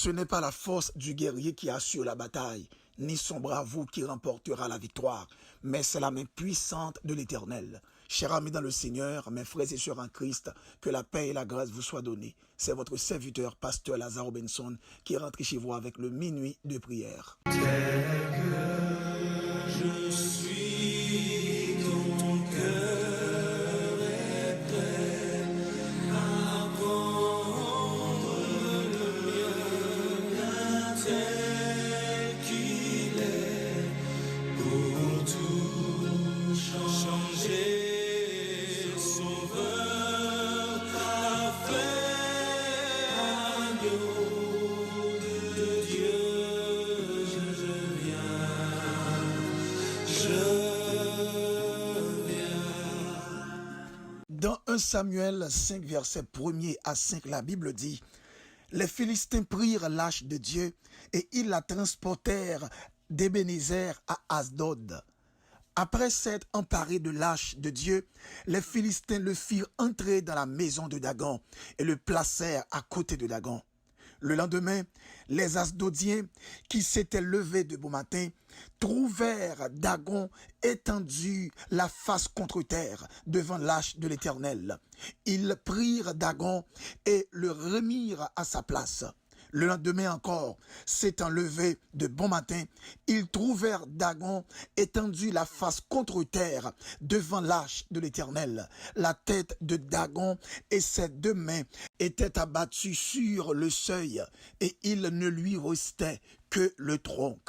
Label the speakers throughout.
Speaker 1: Ce n'est pas la force du guerrier qui assure la bataille, ni son bravoure qui remportera la victoire, mais c'est la main puissante de l'Éternel. Chers amis dans le Seigneur, mes frères et sœurs en Christ, que la paix et la grâce vous soient données. C'est votre serviteur, pasteur Lazare Robinson, qui est rentré chez vous avec le minuit de prière.
Speaker 2: Tel que je suis, ton cœur est prêt à prendre le mien tel qu'il est pour tout changer. Sauveur, parfait agneau de Dieu, je viens.
Speaker 1: Dans 1 Samuel 5, verset 1er à 5, la Bible dit: les Philistins prirent l'arche de Dieu et ils la transportèrent d'Ébénézer à Asdod. Après s'être emparés de l'arche de Dieu, les Philistins le firent entrer dans la maison de Dagon et le placèrent à côté de Dagon. Le lendemain, les Asdodiens qui s'étaient levés de bon matin trouvèrent Dagon étendu la face contre terre devant l'arche de l'Éternel. Ils prirent Dagon et le remirent à sa place. Le lendemain encore, s'étant levé de bon matin, ils trouvèrent Dagon étendu la face contre terre devant l'arche de l'Éternel. La tête de Dagon et ses deux mains étaient abattues sur le seuil et il ne lui restait que le tronc.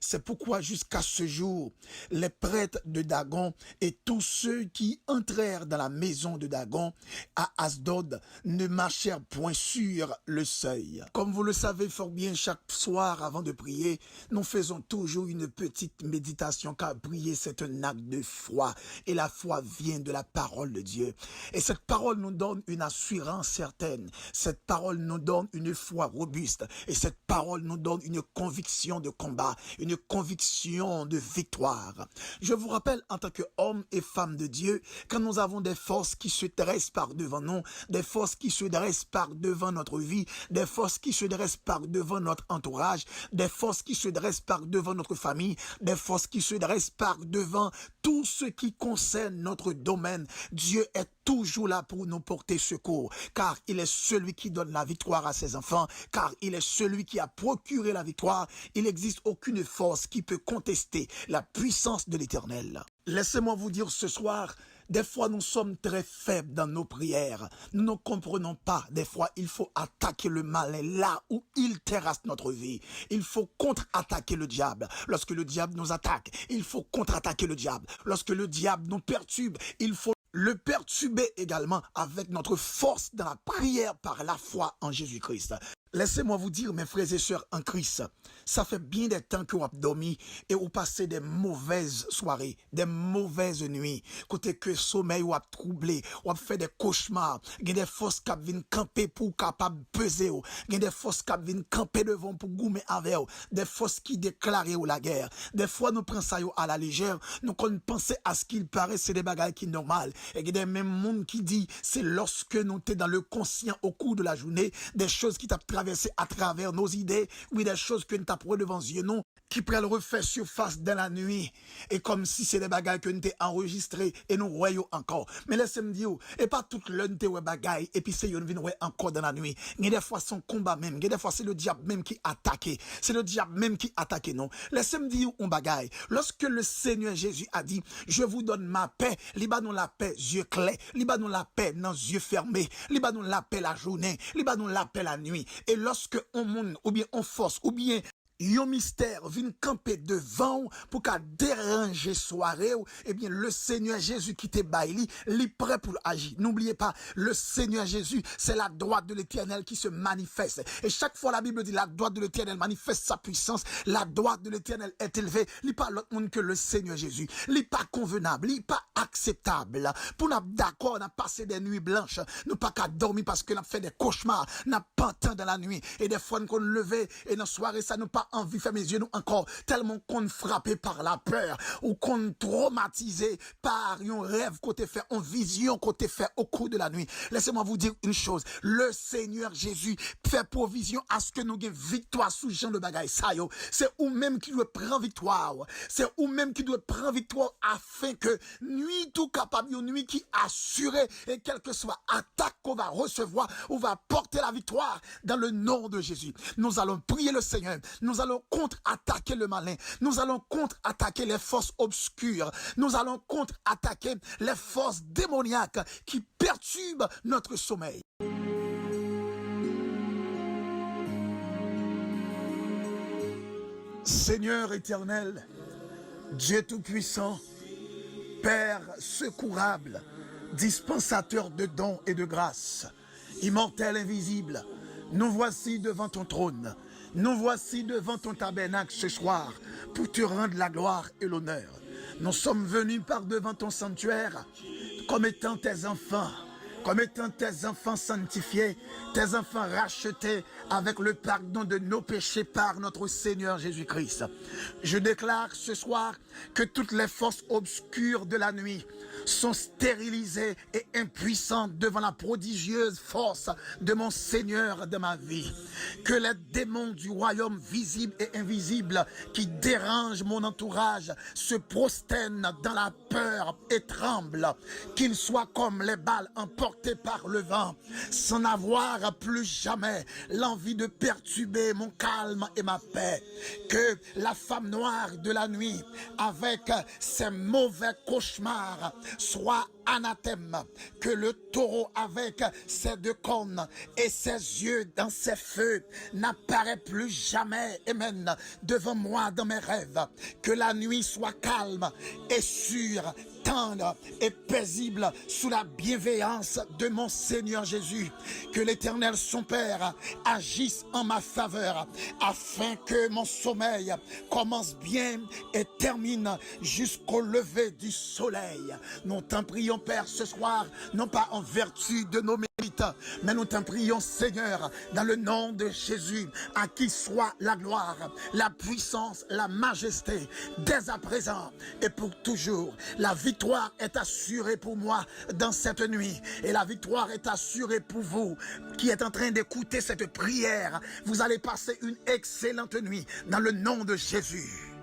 Speaker 1: C'est pourquoi jusqu'à ce jour, les prêtres de Dagon et tous ceux qui entrèrent dans la maison de Dagon à Asdod ne marchèrent point sur le seuil. Comme vous le savez fort bien, chaque soir avant de prier, nous faisons toujours une petite méditation, car prier c'est un acte de foi et la foi vient de la parole de Dieu. Et cette parole nous donne une assurance certaine, cette parole nous donne une foi robuste et cette parole nous donne une conviction de combat, une conviction de victoire. Je vous rappelle, en tant qu'hommes et femmes de Dieu, quand nous avons des forces qui se dressent par devant nous, des forces qui se dressent par devant notre vie, des forces qui se dressent par devant notre entourage, des forces qui se dressent par devant notre famille, des forces qui se dressent par devant tout ce qui concerne notre domaine, Dieu est toujours là pour nous porter secours, car il est celui qui donne la victoire à ses enfants, car il est celui qui a procuré la victoire. Il n'existe aucune force qui peut contester la puissance de l'Éternel. Laissez-moi vous dire ce soir, des fois nous sommes très faibles dans nos prières. Nous ne comprenons pas. Des fois, il faut attaquer le malin là où il terrasse notre vie. Il faut contre-attaquer le diable. Lorsque le diable nous attaque, il faut contre-attaquer le diable. Lorsque le diable nous perturbe, il faut le perturber également avec notre force dans la prière par la foi en Jésus-Christ. Laissez-moi vous dire, mes frères et sœurs en Christ, ça fait bien des temps que vous avez dormi et vous passez des mauvaises soirées, des mauvaises nuits. Côté que sommeil vous a troublé, vous avez fait des cauchemars. Il y a des forces qui viennent camper pour capable peser. Il y a des forces qui viennent camper devant pour goumer avec vous. Des forces qui déclarent la guerre. Des fois, nous prenons ça à la légère. Nous pensons à ce qu'il paraît, c'est des bagailles qui sont normales. Et il y a des mêmes monde qui dit, c'est lorsque nous sommes dans le conscient au cours de la journée, des choses qui t'ont traversé à travers nos idées, oui, des choses que nous t'apprends devant yeux, non, qui prennent le refaire surface dans la nuit, et comme si c'est des bagailles que nous t'es enregistrés, et nous voyons encore. Mais laissez-moi dire, et pas toute l'un t'es bagaille, et puis c'est une vie encore dans la nuit. Il y a des fois son combat même, il y a des fois c'est le diable même qui attaque, c'est le diable même qui attaque, non. Laissez-moi dire, on bagaille. Lorsque le Seigneur Jésus a dit, je vous donne ma paix, libanon la paix, yeux clairs, libanon la paix, dans yeux fermés, libanon la paix la journée, libanon la paix la nuit. Et lorsque on monte, ou bien on force, ou bien un mystère vient camper devant pour qu'à déranger soirée, eh bien, le Seigneur Jésus qui t'est bailli, il est prêt pour agir. N'oubliez pas, le Seigneur Jésus, c'est la droite de l'Éternel qui se manifeste. Et chaque fois la Bible dit, la droite de l'Éternel manifeste sa puissance. La droite de l'Éternel est élevée. Il n'est pas l'autre monde que le Seigneur Jésus. Il n'est pas convenable. Il n'est pas acceptable. Pour nous, d'accord, on a passé des nuits blanches. Nous pas qu'à dormir parce qu'on a fait des cauchemars. N'a pas temps dans la nuit. Et des fois, nous levé et dans la soirée, ça nous pas pas envie de fermer les yeux nous encore, tellement qu'on frappé par la peur, ou qu'on traumatisé par un rêve qu'on t'a fait, une vision qu'on t'a fait au cours de la nuit. Laissez-moi vous dire une chose, le Seigneur Jésus fait provision à ce que nous ayons victoire sous Jean le bagaille. C'est ou-même qui doit prendre victoire, c'est ou-même qui doit prendre victoire afin que nuit tout capable, une nuit qui assurée, et quelle que soit attaque qu'on va recevoir, on va porter la victoire dans le nom de Jésus. Nous allons prier le Seigneur, nous allons contre-attaquer le malin, nous allons contre-attaquer les forces obscures, nous allons contre-attaquer les forces démoniaques qui perturbent notre sommeil. Seigneur éternel, Dieu tout-puissant, Père secourable, dispensateur de dons et de grâce, immortel invisible, nous voici devant ton trône, nous voici devant ton tabernacle ce soir pour te rendre la gloire et l'honneur. Nous sommes venus par devant ton sanctuaire comme étant tes enfants, comme étant tes enfants sanctifiés, tes enfants rachetés avec le pardon de nos péchés par notre Seigneur Jésus-Christ. Je déclare ce soir que toutes les forces obscures de la nuit sont stérilisées et impuissantes devant la prodigieuse force de mon Seigneur de ma vie. Que les démons du royaume visible et invisible qui dérangent mon entourage se prosternent dans la peur et tremblent, qu'ils soient comme les balles emportées par le vent, sans avoir plus jamais l'envie de perturber mon calme et ma paix. Que la femme noire de la nuit, avec ses mauvais cauchemars, soit anathème. Que le taureau avec ses deux cornes et ses yeux dans ses feux n'apparaît plus jamais, amen, devant moi dans mes rêves. Que la nuit soit calme et sûre, tendre et paisible sous la bienveillance de mon Seigneur Jésus. Que l'Éternel son Père agisse en ma faveur afin que mon sommeil commence bien et termine jusqu'au lever du soleil. Nous t'en prions, Père, ce soir, non pas en vertu de nos mérites, mais nous t'en prions, Seigneur, dans le nom de Jésus, à qui soit la gloire, la puissance, la majesté, dès à présent et pour toujours. La victoire est assurée pour moi dans cette nuit, et la victoire est assurée pour vous qui êtes en train d'écouter cette prière. Vous allez passer une excellente nuit dans le nom de Jésus.